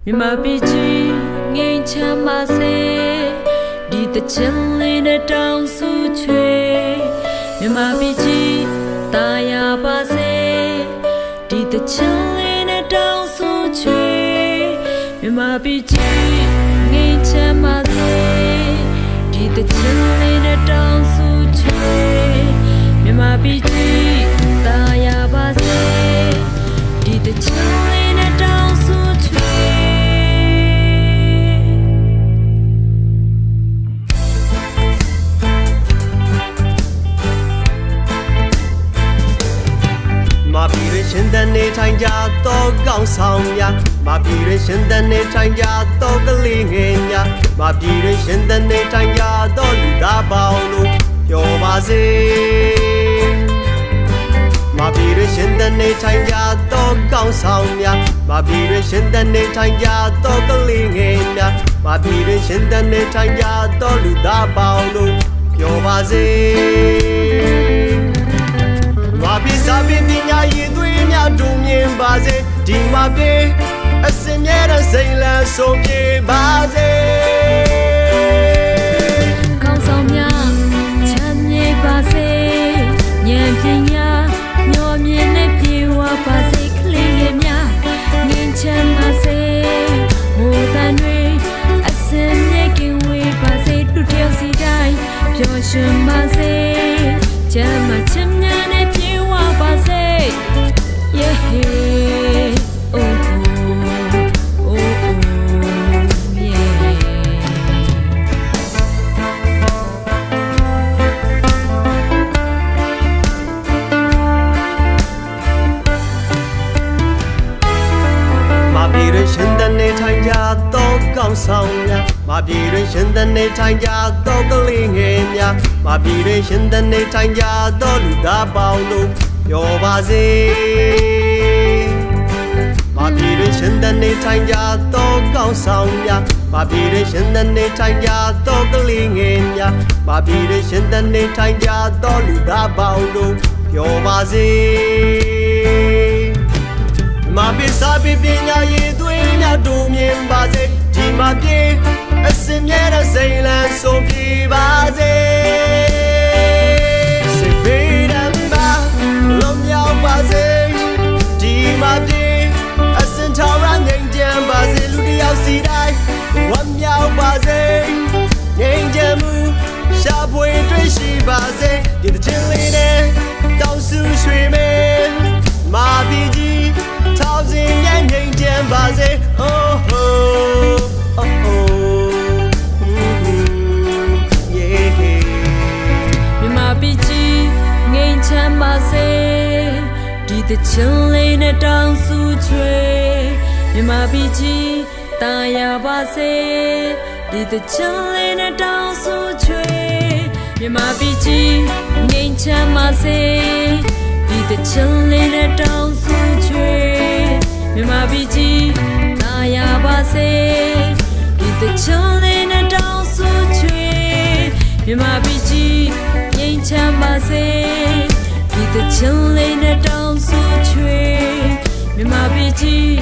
မြန်မာပြည်ကြီးငိမ်ချမ်းပါစေဒီတချင်လေးနဲ့တောင်းဆူချွေမြန်မာပြည်ကြီးတာယာပါစေဒီတချင်လေးနဲ့တောင်းဆူချွေမြန်မာပြည်ကြီးငိမ်ချမ်းပါစေဒီတချင်လေးနဲ့တောင်းဆူချွေမြန်မာပြည်ကြီးတာယာပါစေဒီတချင်လေးနဲ့တောင်းဆူချွေမာပြည်ရရှင်တဲ့နေထိုင်ကြတော့ကောင်းဆောင်များမာပြည်ရရှင်တဲ့နေထိုင်ကြတော့ကလေးငယ်များမာပြည်ရရှင်တဲ့နေထိုင်ကြတော့လူသားပေါင်းလို့ပြောပါစေမာပြည်ရရှင်တဲ့နေထိုင်ကြတော့ကောင်းဆောင်များမာပြည်ရရှင်တဲ့နေထိုင်ကြတော့ကလေးငယ်များမာပြည်ရရှင်တဲ့နေထိုင်ကြတော့လူသားပေါင်းလို့ပြောပါစေမာပြည်စာပေပညာရည်သွေးများဒုံမြင်ပါစေဒီမာပြည်အစင်မြဲတဲ့စိတ်လန်းဆုံးပြေပါစေကောင်းဆောင်များချမ်းမြေ့ပါစေဉာဏ်ပညာညောမြင်နဲ့ပြေဝပါစေကလေးငယ်များငြိမ်းချမ်းပါစေမိုးတန်တွေအစင်မြဲကင်းဝေးပါစေတူတယောက်စီတိုင်းပျော်ရွှင်ပါစေချမ်းမချမ်းမြတ်နဲ့ပြေဝပါစေ yeah oh oh oh yeah မာပြည်ရရှင်တဲ့နေထိုင်ကြတော့ကောင်းဆောင်များမာပြည်ရရှင်တဲ့နေထိုင်ကြတော့ကလေးငယ်များမာပြည်ရရှင်တဲ့နေထိုင်ကြတော့လူသားပေါင်းလို့ပြောပါစေမာပြည်ရရှင်တဲ့နေထိုင်ကြတော့ကောင်းဆောင်များမာပြည်ရရှင်တဲ့နေထိုင်ကြတော့ကလေးငယ်များမာပြည်ရရှင်တဲ့နေထိုင်ကြတော့လူသားပေါင်းလို့ပြောပါစေမာပြည်စာပေပညာရည်သွေးများဒုံမြင်ပါစေဒီမာပြည်အစင်မြဲတဲ့စိတ်လန်းဆုံးပြေပါစေစိတ်ပေးတယ်ပါလုံးမြောက်ပါစေဒီမာပြည်အစင်ထောင်ရငြိမ်ချမ်းပါစေလူတစ်ယောက်စီတိုင်းဝမ်းမြောက်ပါစေငြိမ်ချမ်းမှုရှာဖွေတွေ့ရှိပါစေဒီတစ်ချင်းလေးနဲ့တောင်းဆူရွှေမဲမာပြည်ကြီးထောင်စဉ်ရဲ့ငြိမ်ချမ်းပါစေ oh oh oh oh yeah မြန်မာပြည်ကြီးငြိမ်ချမ်းပါစေဒီတချင်လေးနဲ့တောင်းဆူချွေမြန်မာပြည်ကြီးတာယာပါစေဒီတချင်လေးနဲ့တောင်းဆူချွေမြန်မာပြည်ကြီးငြိမ်ချမ်းပါစေဒီတချင်လေးနဲ့တောင်းဆူချွေမြန်မာပြည်ကြီးတာယာပါစေဒီတချင်လေးနဲ့တောင်းဆူချွေမြန်မာပြည်ကြီးငြိမ်ချမ်းပါစေဒီတချင်လေးနဲ့တောင်းဆူချွေမြန်မာပြည်ကြီး